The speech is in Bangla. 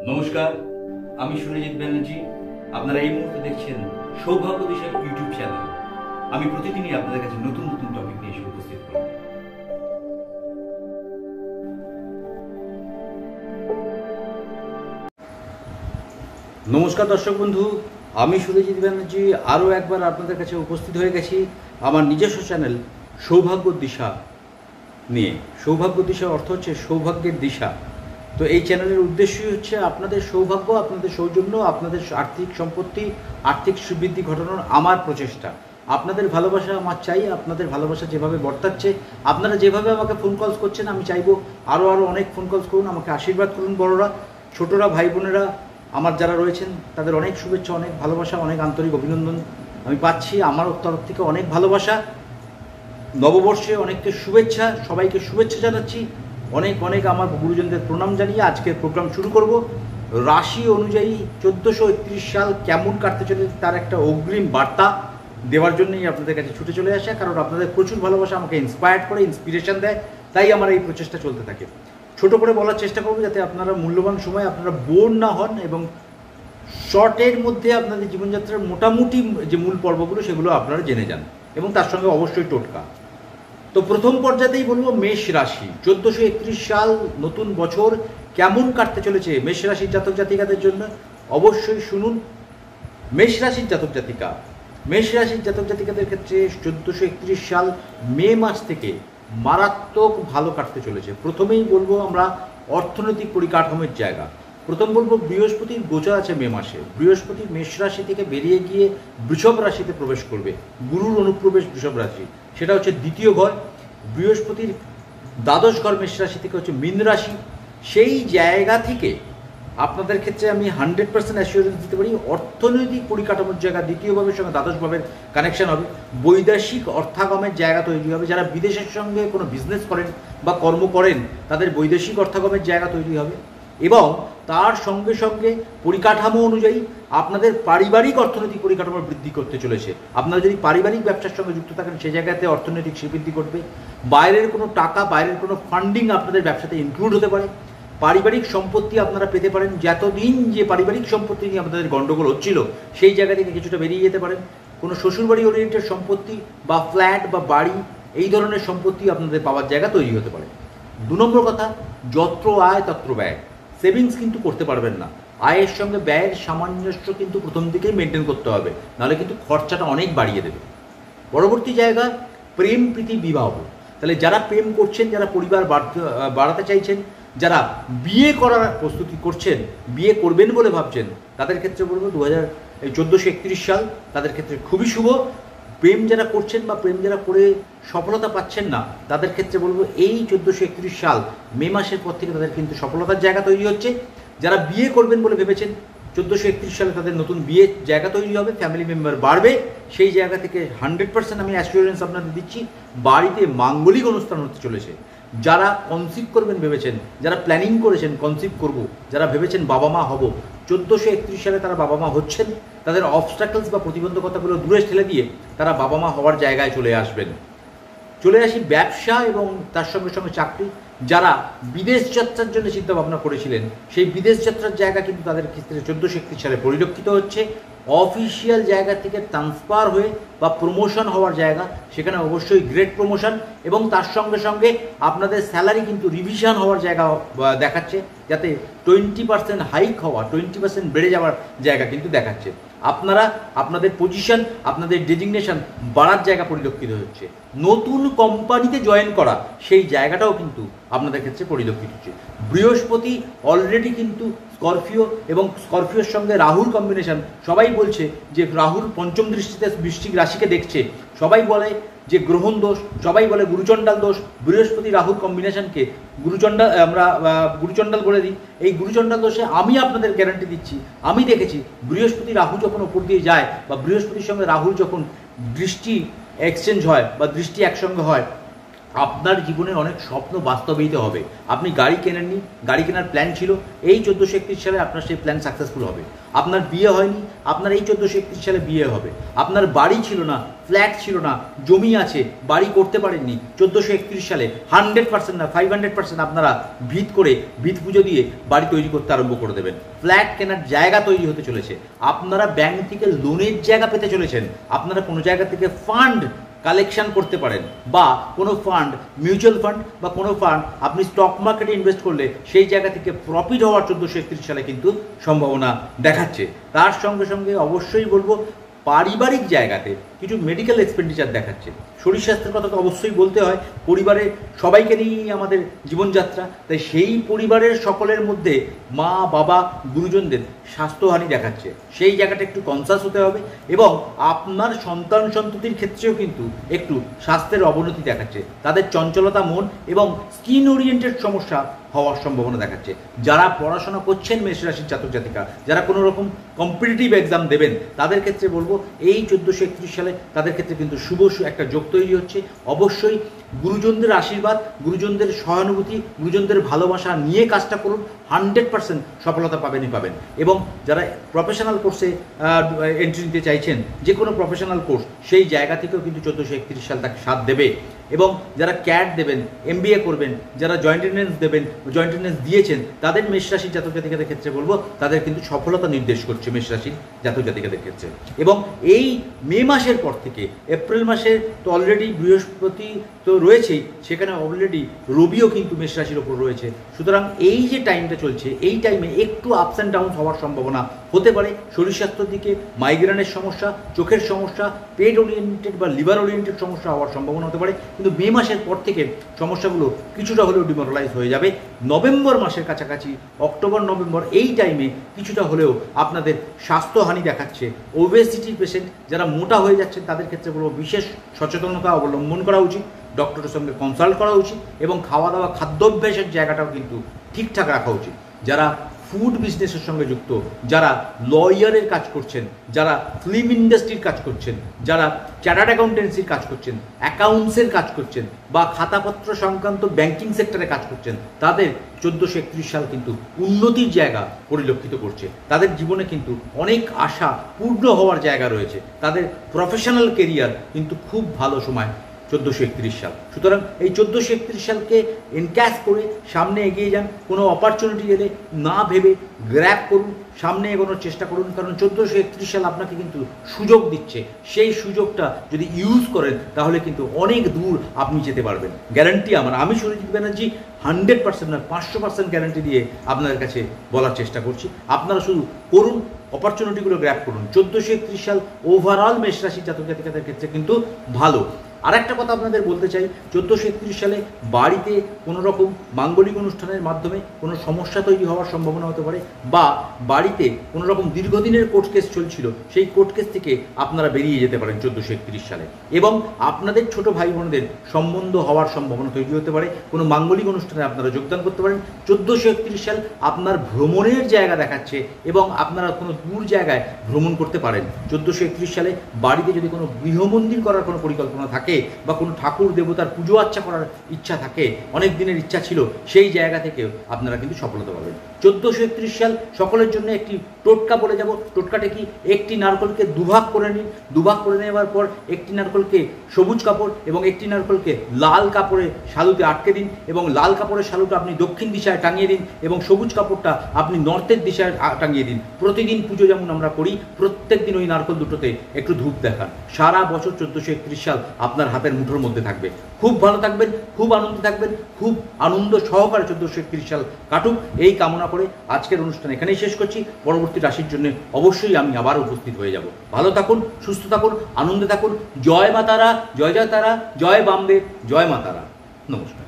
নমস্কার, আমি সুরজিৎ ব্যানার্জি। আপনারা এই মুহূর্তে দেখছেন সৌভাগ্য দিশার ইউটিউব চ্যানেল। আমি প্রতিদিনই আপনাদের কাছে নতুন নতুন টপিক নিয়ে এসে উপস্থিত করি। নমস্কার দর্শক বন্ধু, আমি সুরজিৎ ব্যানার্জি আরও একবার আপনাদের কাছে উপস্থিত হয়ে গেছি আমার নিজস্ব চ্যানেল সৌভাগ্য দিশা নিয়ে। সৌভাগ্য দিশা অর্থ হচ্ছে সৌভাগ্যের দিশা। তো এই চ্যানেলের উদ্দেশ্যই হচ্ছে আপনাদের সৌভাগ্য, আপনাদের সৌজন্য, আপনাদের আর্থিক সম্পত্তি, আর্থিক সুবৃদ্ধি ঘটানোর আমার প্রচেষ্টা। আপনাদের ভালোবাসা আমার চাই। আপনাদের ভালোবাসা যেভাবে বর্তাচ্ছে, আপনারা যেভাবে আমাকে ফোন কলস করছেন, আমি চাইবো আরও অনেক ফোন কলস করুন, আমাকে আশীর্বাদ করুন। বড়রা, ছোটরা, ভাই বোনেরা আমার যারা রয়েছেন তাদের অনেক শুভেচ্ছা, অনেক ভালোবাসা, অনেক আন্তরিক অভিনন্দন আমি পাচ্ছি। আমার তরফ থেকে অনেক ভালোবাসা। নববর্ষে অনেককে শুভেচ্ছা, সবাইকে শুভেচ্ছা জানাচ্ছি। অনেক অনেক আমার গুরুজনদের প্রণাম জানিয়ে আজকের প্রোগ্রাম শুরু করব। রাশি অনুযায়ী 1431 সাল কেমন কাটতে চলেছে তার একটা অগ্রিম বার্তা দেওয়ার জন্যই আপনাদের কাছে ছুটে চলে আসা। কারণ আপনাদের প্রচুর ভালোবাসা আমাকে ইন্সপায়ার্ড করে, ইন্সপিরেশন দেয়, তাই আমার এই প্রচেষ্টা চলতে থাকে। ছোট করে বলার চেষ্টা করব যাতে আপনারা মূল্যবান সময় আপনারা বোর না হন এবং শর্টের মধ্যে আপনাদের জীবনযাত্রার মোটামুটি যে মূল পর্বগুলো সেগুলো আপনারা জেনে যান, এবং তার সঙ্গে অবশ্যই টোটকা। তো প্রথম পর্যায়েই বলবো মেষ রাশি। 1431 সাল নতুন বছর কেমন কাটতে চলেছে মেষ রাশির জাতক জাতিকাদের জন্য অবশ্যই শুনুন। মেষ রাশির জাতক জাতিকা, মেষ রাশির জাতক জাতিকাদের ক্ষেত্রে 1431 সাল মে মাস থেকে মারাত্মক ভালো কাটতে চলেছে। প্রথমেই বলবো আমরা অর্থনৈতিক পরিকাঠামোর জায়গা। প্রথম বলবো বৃহস্পতির গোচর আছে মে মাসে। বৃহস্পতি মেষ রাশি থেকে বেরিয়ে গিয়ে বৃষভ রাশিতে প্রবেশ করবে। গুরুর অনুপ্রবেশ বৃষভ রাশি, সেটা হচ্ছে দ্বিতীয় ঘর। বৃহস্পতির দ্বাদশ ঘর মেষ রাশি থেকে হচ্ছে মীন রাশি। সেই জায়গা থেকে আপনাদের ক্ষেত্রে আমি 100% অ্যাসিওরেন্স দিতে পারি অর্থনৈতিক পরিকাঠামোর জায়গা দ্বিতীয় ভাবের সঙ্গে দ্বাদশ ভাবের কানেকশন হবে। বৈদেশিক অর্থাগমের জায়গা তৈরি হবে। যারা বিদেশের সঙ্গে কোনো বিজনেস করেন বা কর্ম করেন তাদের বৈদেশিক অর্থাগমের জায়গা তৈরি হবে। এবং তার সঙ্গে সঙ্গে পরিকাঠামো অনুযায়ী আপনাদের পারিবারিক অর্থনৈতিক পরিকাঠামো বৃদ্ধি করতে চলেছে। আপনারা যদি পারিবারিক ব্যবসার সঙ্গে যুক্ত থাকেন সেই জায়গাতে অর্থনৈতিক বৃদ্ধি ঘটবে। বাইরের কোনো টাকা, বাইরের কোনো ফান্ডিং আপনাদের ব্যবসাতে ইনক্লুড হতে পারে। পারিবারিক সম্পত্তি আপনারা পেতে পারেন। যতদিন যে পারিবারিক সম্পত্তি নিয়ে আপনাদের গণ্ডগোল হচ্ছিল সেই জায়গা থেকে কিছুটা বেরিয়ে যেতে পারেন। কোনো শ্বশুরবাড়ি ওরিয়েন্টেড সম্পত্তি বা ফ্ল্যাট বা বাড়ি এই ধরনের সম্পত্তি আপনাদের পাওয়ার জায়গা তৈরি হতে পারে। 2 নম্বর কথা, যত্র আয় তত্র ব্যয়। সেভিংস কিন্তু করতে পারবেন না। আয়ের সঙ্গে ব্যয়ের সামঞ্জস্য কিন্তু প্রথম দিকেই মেনটেন করতে হবে, নাহলে কিন্তু খরচাটা অনেক বাড়িয়ে দেবে। পরবর্তী জায়গা প্রেম, প্রীতি, বিবাহ। তাহলে যারা প্রেম করছেন, যারা পরিবার বাড়াতে চাইছেন, যারা বিয়ে করার প্রস্তুতি করছেন, বিয়ে করবেন বলে ভাবছেন, তাদের ক্ষেত্রে বলবো 1431 সাল তাদের ক্ষেত্রে খুবই শুভ। প্রেম যারা করছেন বা প্রেম যারা করে সফলতা পাচ্ছেন না তাদের ক্ষেত্রে বলবো এই 1431 সাল মে মাসের পর থেকে তাদের কিন্তু সফলতার জায়গা তৈরি হচ্ছে। যারা বিয়ে করবেন বলে ভেবেছেন 1431 সালে তাদের নতুন বিয়ের জায়গা তৈরি হবে, ফ্যামিলি মেম্বার বাড়বে। সেই জায়গা থেকে 100% আমি অ্যাসিওরেন্স আপনাদের দিচ্ছি বাড়িতে মাঙ্গলিক অনুষ্ঠান হতে চলেছে। যারা কনসিভ করবেন ভেবেছেন, যারা প্ল্যানিং করেছেন কনসিভ করব, যারা ভেবেছেন বাবা মা হব, 1431 সালে তারা বাবা মা হচ্ছেন। তাদের অবস্ট্রাকলস বা প্রতিবন্ধকতাগুলো দূরে ঠেলে দিয়ে তারা বাবা মা হওয়ার জায়গায় চলে আসবেন। চলে আসি ব্যবসা এবং তার সঙ্গে সঙ্গে চাকরি। যারা বিদেশ যাত্রার জন্য চিন্তা ভাবনা করেছিলেন সেই বিদেশ যাত্রার জায়গা কিন্তু তাদের ক্ষেত্রে 1431 সালে পরিলক্ষিত হচ্ছে। অফিসিয়াল জায়গা থেকে ট্রান্সফার হয়ে বা প্রমোশন হওয়ার জায়গা, সেখানে অবশ্যই গ্রেট প্রমোশন, এবং তার সঙ্গে সঙ্গে আপনাদের স্যালারি কিন্তু রিভিশন হওয়ার জায়গা দেখাচ্ছে, যাতে 20% হাইক হওয়া, 20% বেড়ে যাওয়ার জায়গা কিন্তু দেখাচ্ছে। আপনারা আপনাদের পজিশন, আপনাদের ডেজিগনেশন বাড়ার জায়গা পরিলক্ষিত হচ্ছে। নতুন কোম্পানিতে জয়েন করা সেই জায়গাটাও কিন্তু আপনাদের ক্ষেত্রে পরিলক্ষিত হচ্ছে। বৃহস্পতি অলরেডি কিন্তু স্করপিও এবং স্করপিওর সঙ্গে রাহুর কম্বিনেশন, সবাই বলছে যে রাহুর পঞ্চম দৃষ্টিতে বৃশ্চিক রাশিকে দেখছে। সবাই বলে যে গ্রহণ দোষ, সবাই বলে গুরুচণ্ডাল দোষ। বৃহস্পতি রাহুর কম্বিনেশনকে গুরুচণ্ডাল বলে দিই। এই গুরুচণ্ডাল দোষে আমি আপনাদের গ্যারান্টি দিচ্ছি, আমি দেখেছি বৃহস্পতি রাহু যখন ওপর দিয়ে যায় বা বৃহস্পতির সঙ্গে রাহুর যখন দৃষ্টি এক্সচেঞ্জ হয় বা দৃষ্টি একসঙ্গে হয়, আপনার জীবনে অনেক স্বপ্ন বাস্তবায়িত হবে। আপনি গাড়ি কেনেননি, গাড়ি কেনার প্ল্যান ছিল, এই 1431 সালে আপনার সেই প্ল্যান সাকসেসফুল হবে। আপনার বিয়ে হয়নি, আপনার এই 1431 সালে বিয়ে হবে। আপনার বাড়ি ছিল না, ফ্ল্যাট ছিল না, জমি আছে, বাড়ি করতে পারেননি, 1431 সালে 100% না 500% আপনারা ভিত করে ভিত পুজো দিয়ে বাড়ি তৈরি করতে আরম্ভ করে দেবেন। ফ্ল্যাট কেনার জায়গা তৈরি হতে চলেছে, আপনারা ব্যাংক থেকে লোনের জায়গা পেতে চলেছেন, আপনারা কোনো জায়গা থেকে ফান্ড কালেকশন করতে পারেন, বা কোনো ফান্ড, মিউচুয়াল ফান্ড বা কোনো ফান্ড আপনি স্টক মার্কেটে ইনভেস্ট করলে সেই জায়গা থেকে প্রফিট হওয়ার 1431 সালে কিন্তু সম্ভাবনা দেখাচ্ছে। তার সঙ্গে সঙ্গে অবশ্যই বলবো পারিবারিক জায়গাতে কিছু মেডিকেল এক্সপেন্ডিচার দেখাচ্ছে। শরীর স্বাস্থ্যের কথা তো অবশ্যই বলতে হয়, পরিবারের সবাইকে নিয়েই আমাদের জীবনযাত্রা, তাই সেই পরিবারের সকলের মধ্যে মা বাবা গুরুজনদের স্বাস্থ্যহানি দেখাচ্ছে, সেই জায়গাটা একটু কনসাস হতে হবে। এবং আপনার সন্তান সন্ততির ক্ষেত্রেও কিন্তু একটু স্বাস্থ্যের অবনতি দেখাচ্ছে, তাদের চঞ্চলতা মন এবং স্কিন ওরিয়েন্টেড সমস্যা হওয়ার সম্ভাবনা দেখাচ্ছে। যারা পড়াশোনা করছেন মেষ রাশির জাতক জাতিকা, যারা কোনো রকম কম্পিটিটিভ এক্সাম দেবেন, তাদের ক্ষেত্রে বলবো এই 1431 সালে তাদের ক্ষেত্রে কিন্তু শুভ একটা যোগ তৈরি হচ্ছে। অবশ্যই গুরুজনদের আশীর্বাদ, গুরুজনদের সহানুভূতি, গুরুজনদের ভালোবাসা নিয়ে কাজটা করুন, 100% সফলতা পাবেনই পাবেন। এবং যারা প্রফেশনাল কোর্সে এন্ট্রি নিতে চাইছেন, যে কোনো প্রফেশনাল কোর্স, সেই জায়গা থেকেও কিন্তু 1431 সাল তাকে সাথ দেবে। এবং যারা ক্যাট দেবেন, MBA করবেন, যারা জয়েন্ট এন্ট্রান্স দেবেন, জয়েন্ট এন্ট্রান্স দিয়েছেন, তাদের মেষ রাশির জাতক জাতিকাদের ক্ষেত্রে বলবো তাদের কিন্তু সফলতা নির্দেশ করছে মেষ রাশির জাতক জাতিকাদের ক্ষেত্রে। এবং এই মে মাসের পর থেকে এপ্রিল মাসে তো অলরেডি বৃহস্পতি তো রয়েছেই, সেখানে অলরেডি রবিও কিন্তু মেষ রাশির ওপর রয়েছে। সুতরাং এই যে টাইমটা চলছে, এই টাইমে একটু আপস অ্যান্ড ডাউন হওয়ার সম্ভাবনা হতে পারে। শরীর স্বাস্থ্যের দিকে মাইগ্রেনের সমস্যা, চোখের সমস্যা, পেট ওরিয়েন্টেড বা লিভার ওরিয়েন্টেড সমস্যা হওয়ার সম্ভাবনা হতে পারে, কিন্তু মে মাসের পর থেকে সমস্যাগুলো কিছুটা হলেও ডিমোরালাইজ হয়ে যাবে। নভেম্বর মাসের কাছাকাছি, অক্টোবর নভেম্বর, এই টাইমে কিছুটা হলেও আপনাদের স্বাস্থ্যহানি দেখাচ্ছে। ওবেসিটির পেশেন্ট যারা মোটা হয়ে যাচ্ছেন, তাদের ক্ষেত্রে বলবো বিশেষ সচেতনতা অবলম্বন করা উচিত, ডক্টরের সঙ্গে কনসাল্ট করা উচিত, এবং খাওয়া দাওয়া খাদ্যাভ্যাসের জায়গাটাও কিন্তু ঠিকঠাক রাখা উচিত। যারা ফুড বিজনেসের সঙ্গে যুক্ত, যারা লয়ারের কাজ করছেন, যারা ফিল্ম ইন্ডাস্ট্রির কাজ করছেন, যারা চার্টার্ড অ্যাকাউন্টেন্সির কাজ করছেন, অ্যাকাউন্টসের কাজ করছেন, বা খাতাপত্র সংক্রান্ত ব্যাংকিং সেক্টরে কাজ করছেন, তাদের 1431 সাল কিন্তু উন্নতির জায়গা পরিলক্ষিত করছে। তাদের জীবনে কিন্তু অনেক আশা পূর্ণ হওয়ার জায়গা রয়েছে, তাদের প্রফেশনাল কেরিয়ার কিন্তু খুব ভালো সময় 1431 সাল। সুতরাং এই 1431 সালকে এনক্যাশ করে সামনে এগিয়ে যান। কোনো অপরচুনিটি এলে না ভেবে গ্র্যাব করুন, সামনে এগোনোর চেষ্টা করুন, কারণ 1431 সাল আপনাকে কিন্তু সুযোগ দিচ্ছে। সেই সুযোগটা যদি ইউজ করেন, তাহলে কিন্তু অনেক দূর আপনি যেতে পারবেন, গ্যারান্টি আমার। আমি সুরজিৎ ব্যানার্জি 100% না 500% গ্যারান্টি দিয়ে আপনাদের কাছে বলার চেষ্টা করছি। আপনারা শুধু করুন, অপরচুনিটিগুলো গ্র্যাব করুন। 1431 সাল ওভারঅল মেষ রাশির জাতক জাতিকাদের ক্ষেত্রে কিন্তু ভালো। আর একটা কথা আপনাদের বলতে চাই, 1431 সালে বাড়িতে কোনো রকম মাঙ্গলিক অনুষ্ঠানের মাধ্যমে কোনো সমস্যা তৈরি হওয়ার সম্ভাবনা হতে পারে, বা বাড়িতে কোনো রকম দীর্ঘদিনের কোর্ট কেস চলছিল, সেই কোর্ট কেস থেকে আপনারা বেরিয়ে যেতে পারেন 1431 সালে। এবং আপনাদের ছোট ভাই বোনদের সম্বন্ধ হওয়ার সম্ভাবনা তৈরি হতে পারে, কোনো মাঙ্গলিক অনুষ্ঠানে আপনারা যোগদান করতে পারেন। 1431 সাল আপনার ভ্রমণের জায়গা দেখাচ্ছে, এবং আপনারা কোনো দূর জায়গায় ভ্রমণ করতে পারেন। 1431 সালে বাড়িতে যদি কোনো গৃহমন্দির করার কোনো পরিকল্পনা থাকে, বা কোনো ঠাকুর দেবতার পুজো আর্চা করার ইচ্ছা থাকে, অনেক দিনের ইচ্ছা ছিল, সেই জায়গা থেকেও আপনারা কিন্তু সফলতা পাবেন। 1431 সাল সকলের জন্য একটি টোটকা বলে যাব। টোটকাটা কি? একটি নারকেলকে দুভাগ করে নিন, দুভাগ করে নেওয়ার পর একটি নারকেলকে সবুজ কাপড় এবং একটি নারকেলকে লাল কাপড়ে শালুতে আটকে দিন, এবং লাল কাপড়ের শালুটা আপনি দক্ষিণ দিশায় টাঙিয়ে দিন, এবং সবুজ কাপড়টা আপনি নর্থের দিশায় টাঙিয়ে দিন। প্রতিদিন পুজো যেমন আমরা করি, প্রত্যেক দিন ওই নারকেল দুটোতে একটু ধূপ দেখান। সারা বছর 1431 সাল আপনার হাতের মুঠোর মধ্যে থাকবে। খুব ভালো থাকবেন, খুব আনন্দে থাকবেন, খুব আনন্দ সহকারে 1431 সাল কাটুক, এই কামনা করে আজকের অনুষ্ঠান এখানেই শেষ করছি। পরবর্তী রাশির জন্য অবশ্যই আমি আবার উপস্থিত হয়ে যাব। ভালো থাকুন, সুস্থ থাকুন, আনন্দে থাকুন। জয় মা তারা, জয় জয় তারা, জয় বামদেব, জয় মা তারা। নমস্কার।